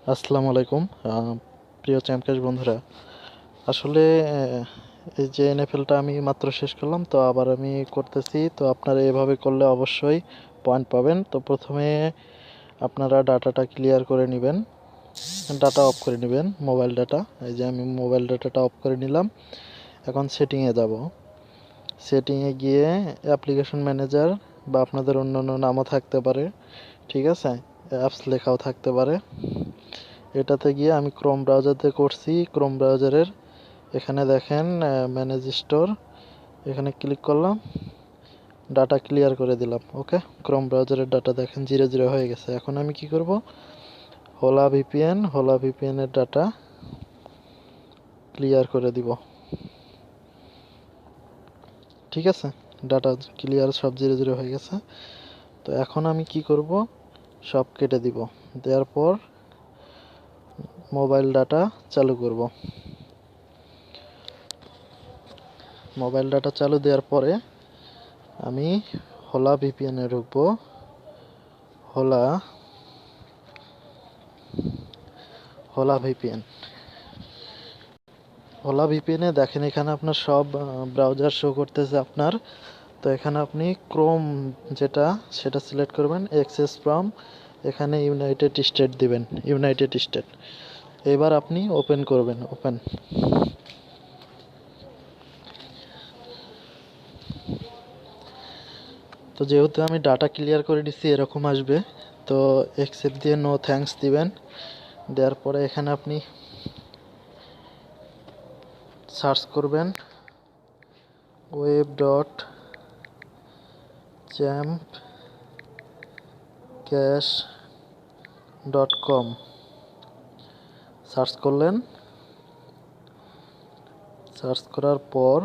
আসসালামু আলাইকুম। প্রিয় চ্যাম্পকাশ বন্ধুরা, আসলে এই যে এনএফএলটা আমি মাত্র শেষ করলাম, তো আবার আমি করতেছি। তো আপনারা এভাবে করলে অবশ্যই পয়েন্ট পাবেন। তো প্রথমে আপনারা ডাটাটা ক্লিয়ার করে নেবেন, ডাটা অফ করে নেবেন, মোবাইল ডাটা। এই যে আমি মোবাইল ডাটাটা অফ করে নিলাম। এখন সেটিংয়ে যাব। সেটিংয়ে গিয়ে অ্যাপ্লিকেশন ম্যানেজার বা আপনাদের অন্যান্য নামও থাকতে পারে, ঠিক আছে, অ্যাপস লেখাও থাকতে পারে। এটাতে গিয়ে আমি ক্রোম ব্রাউজারতে করছি। ক্রোম ব্রাউজারের এখানে দেখেন ম্যানেজ স্টোর, এখানে ক্লিক করলাম, ডাটা ক্লিয়ার করে দিলাম। ওকে, ক্রোম ব্রাউজারের ডাটা দেখেন 0 হয়ে গেছে। এখন আমি কি করব, হোলা ভিপিএন এর ডাটা ক্লিয়ার করে দিব। ঠিক আছে, ডাটা ক্লিয়ার, সব 0 হয়ে গেছে। তো এখন আমি কি করব, সব কেটে দিব। দেওয়ার পর মোবাইল ডাটা চালু করব। মোবাইল ডাটা চালু দেওয়ার পরে আমি হোলা ভিপিএনে ঢুকবো। হোলা হোলা ভিপিএন হোলা ভিপিএনে দেখেন এখানে আপনার সব ব্রাউজার শো করতেছে আপনার। তো এখানে আপনি ক্রোম যেটা সেটা সিলেক্ট করবেন, অ্যাক্সেস ফ্রম, এখানে ইউনাইটেড স্টেট দিবেন, ইউনাইটেড স্টেট। এবার আপনি ওপেন করবেন, ওপেন। তো যেহেতু আমি ডাটা ক্লিয়ার করে দিচ্ছি এরকম আসবে। তো অ্যাকসেপ্ট দিয়ে নো থ্যাঙ্কস দিবেন। দেওয়ার পরে এখানে আপনি সার্চ করবেন web.champcache.com। সার্চ করলেন। সার্চ করার পর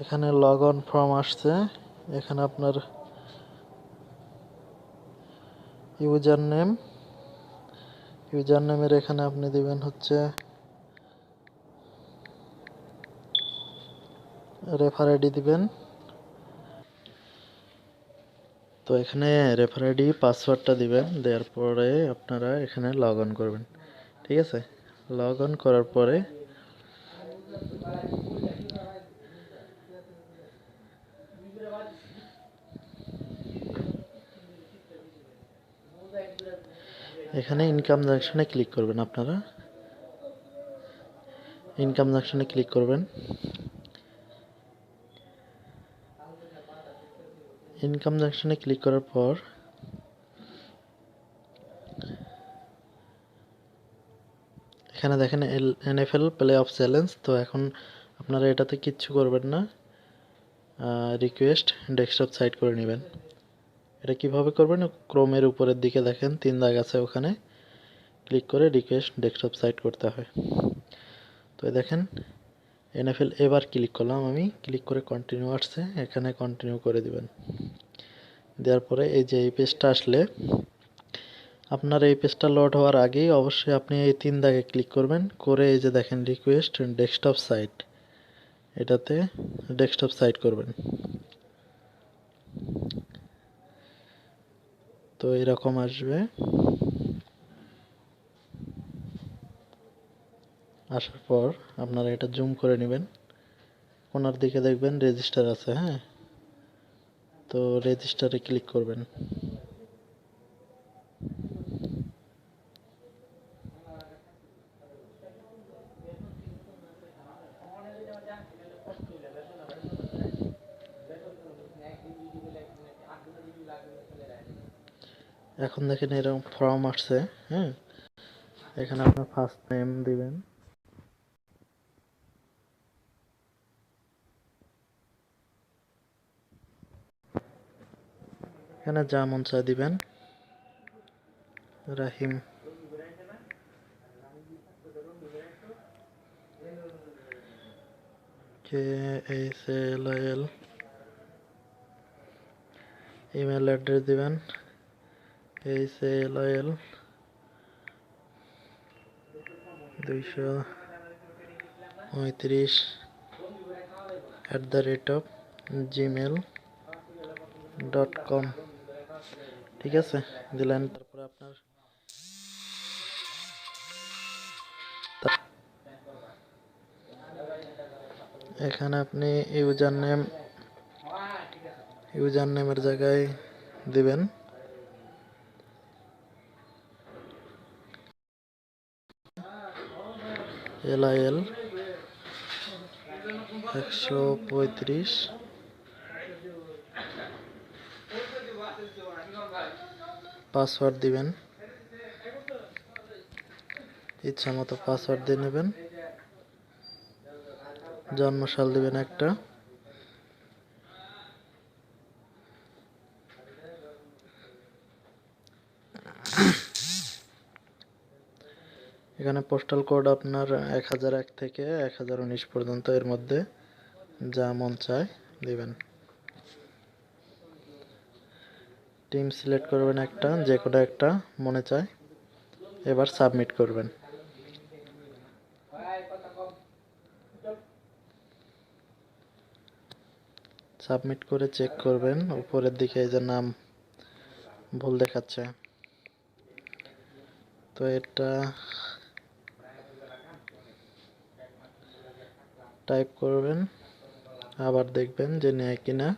এখানে লগ অন ফর্ম আসছে। এখানে আপনার ইউজার নেমের এখানে আপনি দিবেন হচ্ছে রেফার আইডি দিবেন। তো এখানে রেফার আইডি পাসওয়ার্ডটা দিবেন। দেওয়ার পরে আপনারা এখানে লগ অন করবেন। ঠিক আছে, লগ অন করার পরে এখানে ইনকাম জাংশনে ক্লিক করবেন। আপনারা ইনকাম জাংশনে ক্লিক করবেন। ইনকাম জাংশনে ক্লিক করার পর এখানে দেখেন এনএফএল প্লে অফ চ্যালেঞ্জ। তো এখন আপনারা এটাতে কিচ্ছু করবেন না, রিকোয়েস্ট ডেস্কটপ সাইট করে নেবেন। এটা কিভাবে করবেন, ক্রোমের উপরের দিকে দেখেন 3 দাগ আছে, ওখানে ক্লিক করে রিকোয়েস্ট ডেস্কটপ সাইট করতে হয়। তো দেখেন এনএফএল, এবার ক্লিক করলাম, আমি ক্লিক করে কন্টিনিউ আসছে, এখানে কন্টিনিউ করে দিবেন। দেওয়ার পরে এই যে এই পেজটা আসলে, আপনার এই পেজটা লোড হওয়ার আগেই অবশ্যই আপনি এই 3 দাগে ক্লিক করবেন, করে এই যে দেখেন রিকোয়েস্ট ডেস্কটপ সাইট, এটাতে ডেস্কটপ সাইট করবেন। তো এরকম আসবে। আসার পর আপনারা এটা জুম করে নেবেন, কোনার দিকে দেখবেন রেজিস্টার আছে। হ্যাঁ, তো রেজিস্টারে ক্লিক করবেন। এখন দেখেন এরকম ফর্ম আসছে। হ্যাঁ, এখানে আপনার ফার্স্ট নেম দিবেন, এখানে যা মন চায় দিবেন, রাহিম, KHLL। ইমেল অ্যাড্রেস দিবেন HLL 235 @gmail.com। .com, ঠিক আছে, দিলেন। তারপরে আপনার এখানে আপনি ইউজার নেমের জায়গায় দিবেন LIL 135, পাসওয়ার্ড দিবেন, ইচ্ছা মতো পাসওয়ার্ড দিয়ে নেবেন, জন্মসাল দিবেন একটা, এখানে পোস্টাল কোড আপনার 1001 থেকে 1019 পর্যন্ত, এর মধ্যে যা মন চায় দিবেন। টিম সিলেক্ট করবেন একটা, যে কোনো একটা মনে চায়, এবার সাবমিট করবেন। সাবমিট করে চেক করবেন, উপরের দিকে এই যে নাম ভুল দেখাচ্ছে, তো এটা টাইপ করবেন, আবার দেখবেন যে নেয় কিনা।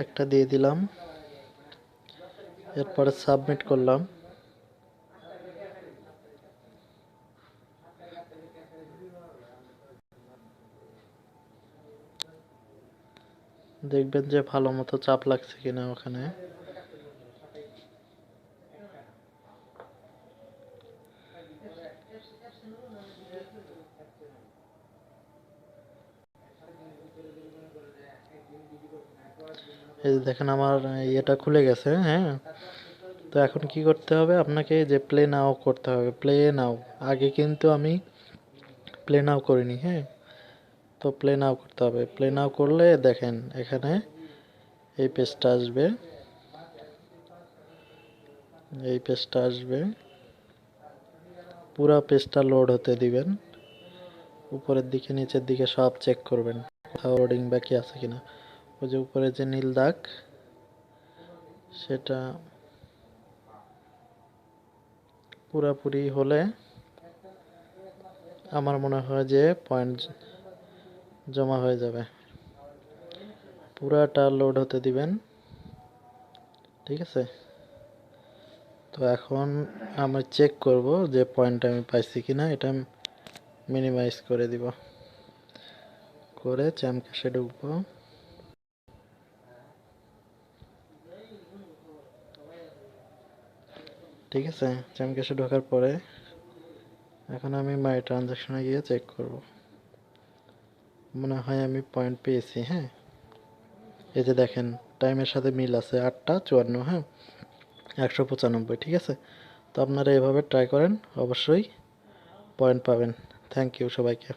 একটা দিয়ে দিলাম, এরপরে সাবমিট করলাম। দেখবেন যে ভালো মতো চাপ লাগছে কিনা ওখানে। এই যে দেখেন আমার ইয়েটা খুলে গেছে, হ্যাঁ। তো এখন কি করতে হবে আপনাকে, যে প্লে নাও করতে হবে, প্লে নাও। আগে কিন্তু আমি প্লে নাও করিনি, হ্যাঁ। তো প্লে নাও করতে হবে। প্লে নাও করলে দেখেন এখানে এই পেজটা আসবে, এই পেজটা আসবে, পুরো পেজটা লোড হতে দিবেন। উপরের দিকে নিচের দিকে সব চেক করবেন, কোথাও লোডিং বাকি আছে কিনা। ওই যে উপরে যে নীল দাগ, সেটা পুরাপুরি হলে আমার মনে হয় যে পয়েন্ট জমা হয়ে যাবে। পুরাটা লোড হতে দিবেন, ঠিক আছে। তো এখন আমি চেক করব যে পয়েন্ট আমি পাইছি কিনা, এটা মিনিমাইজ করে দিব, করে চ্যামক্যাশে ঢুকবো। ঠিক আছে, চ্যামক্যাশে ঢোকার পরে এখন আমি মাই ট্রানজাকশনে গিয়ে চেক করব। মনে হয় আমি পয়েন্ট পেয়েছি, হ্যাঁ। এই যে দেখেন টাইমের সাথে মিল আছে, 8টা 54, হ্যাঁ, 195, ঠিক আছে। তো আপনারা এভাবে ট্রাই করেন, অবশ্যই পয়েন্ট পাবেন। থ্যাংক ইউ সবাইকে।